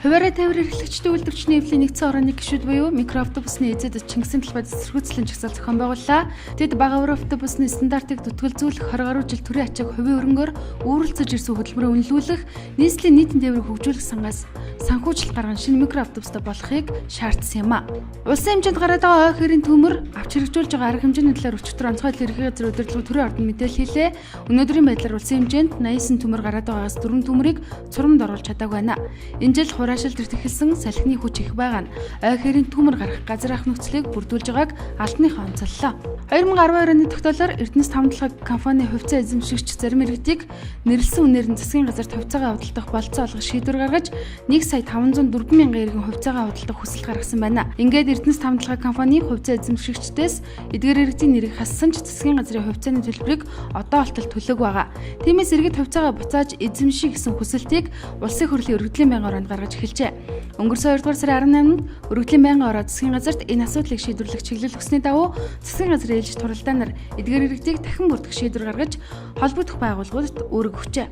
Хуваарай тавир эрхлэгчдийн үйлдвэрчний эвлийн нэгдсэн орооны гишүүд буюу микроавтобусны эзэд Чингисийн талбай цэцэрхүүцлийн жагсаал зохион байгууллаа. Тэд бага автобусны стандартыг төтгөлзүүлэх 20 гаруй жил төрийн ачааг хувийн өрөнгөөр үүрэлцэж ирсэн хөтөлбөрөөр үнэлүүлэх, нийслэлийн нийтийн тээврийг хөгжүүлэх сангаас санхүүжилт гарган шинэ микроавтобустай болохыг шаардсан юм а. Улсын хэмжээнд гараад байгаа ой хэрийн төмөр авч хэрэгжүүлж байгаа арга хэмжээний талаар өчигдөр онцгой ерхий газрын удирдлага төрийн ордон мэдээлэл хийлээ. Өнөөдрийн байдлаар улсын хэмжээнд 89 төмөр гараад байгаагаас 4 төмөрийг цурамд оруулж чадаагүй байна. Энэ жил хураашилт эхэлсэн салхины хүч их байгаа нь ой хэрийн төмөр гарах газар ах нөхцөлийг бүрдүүлж байгааг албаныхаа онцоллоо. 2012 оны тогтоолоор Эрдэнэс Тавталгын компани хувьцаа эзэмшигч зарим иргэдийг нэрлсэн үнээр нь засгийн газарт хувьцаагаа худалдах болцоо олгох шийдвэр гаргаж 1,504,000 эргэн хувьцаагаа худалдах хүсэлт гаргасан байна. Ингээд Эрдэнэс Тавталгын компани хувьцаа эзэмшигчдээс эдгээр иргэдийн нэрийг хассан ч засгийн газрын хувьцааны төлбөрийг одоо олтол төлөөг байгаа. Тиймээс иргэд хувьцаагаа буцааж эзэмших гэсэн хүсэлтийг улсын хурлын өргөдлийн байнгын ороонд гаргаж эхэлжээ. Өнгөрсөн 2 дугаар сарын 18-нд өргөдлийн байнгын ороо засгийн газарт энэ асуудлыг шийдвэрлэх чиглэл өгсөний дагуу засгийн газрын ээлж туралдаанаар эдгээр иргэдийг дахин бүрдэх шийдвэр гаргаж холбогдох байгууллагуудад үүрэг өгчээ.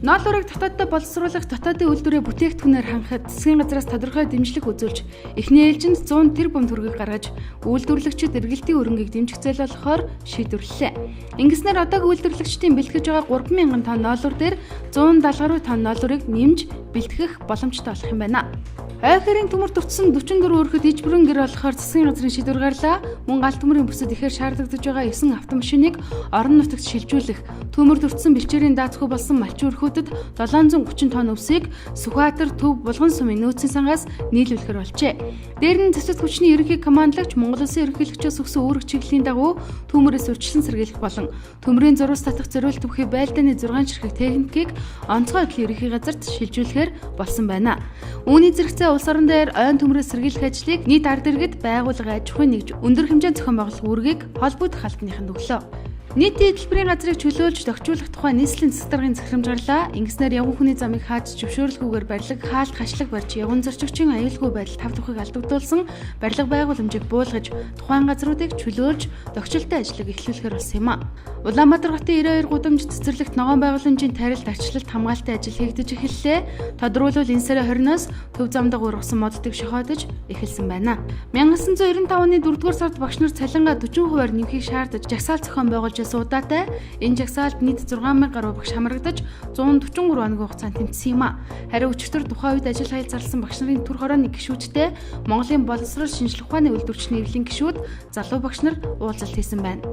Ноолуурыг дотооддоо боловсруулах, дотоодын үйлдвэрээ бүтээгдэхүүнээр хангахад засгийн газраас тодорхой дэмжлэг үзүүлж эхний ээлжинд 100 тэрбум төгрөгийг гаргаж үйлдвэрлэгчид эргэлтийн өрөнгийг дэмжих зээл болохоор шийдвэрлэлээ. Ингэснээр одоогийн үйлдвэрлэгчдийн бэлтгэж байгаа 3,000 тонн ноолуур дээр 170 гаруй тонн ноолуурыг нэмж бэлтгэх боломжтой болох юм байна. Ой хэрийн төмөр төвчсөн 44 өрхөд иж бүрэн гэр болохоор засгийн газрын шийдвэр гарлаа. Мөн галт төмөрийн бүсэд ихээр шаардлагатай байгаа 9 автомашиныг орон нутагт шилжүүлэх, төмөр төвчсөн бэлчээрийн даацгүй болсон малчин өрхүүдэд 730 тонн өвсийг Сүхбаатар, Төв, Булган сумын нөөцийн сангаас нийлүүлэхээр болжээ. Дээр нь засаг хүчний ерөнхий командлагч Монгол Улсын ерөнхийлөгчөөс өгсөн үүрэг чиглэлийн дагуу төмөрөөс урьдчилан сэргийлэх болон төмрийн зурвас татах зориулт төвхий байлдааны 6 ширхэг техникийг онцгой хөдөлгөөний ерөнхий газарт шилжүүлэхээр болсон байна. Үүний зэрэгцээ улс орон дээр ойн төмрөөс сэргийлэх ажлыг нийт ард иргэд байгууллага аж ахуйн нэгж өндөр хэмжээнд зохион байгуулах үүргийг холбогдох албаныханд өглөө. Нийтийн эдлбэрийн газрыг чөлөөлж дохижуулах тухай нийслэлийн засаг даргын захирамж гарлаа. Ингэснээр явган хүний замыг хааж зөвшөөрлгүйгээр барилга, хаалт, хашлаг барьж явган зорчигчийн аюулгүй байдал тав тухыг алдагдуулсан барилга байгууламжийг буулгаж тухайн газруудыг чөлөөлж дохижилтын ажлыг эхлүүлэхээр болсон юм а. Улаанбаатар хотын 92 гудамж цэцэрлэгт ногоон байгууламжийн тарилт, арчлалт, хамгаалтын ажил хийгдэж эхэллээ. Тодорхойлбол энэ сарын 20-оос Төв замдаа ургасан моддыг шохоодож эхэлсэн байна. 1995 оны 4-р сард багш нар цалингаа 40% нэмэхийг шаардаж жагсаал зохион байгуулж удаатай энэ жагсаалд нийт 6,000 гаруй багш хамрагдаж 143 хоногийн хугацаанд тэмцсэн юм а. Харин өчигдөр тухайн үед ажил хаял зарласан багш нарын төр хорооны гишүүдтэй Монголын боловсрол шинжилгээ ухааны үйлдвэрчний эвлийн гишүүд залуу багш нар уулзалт хийсэн байна.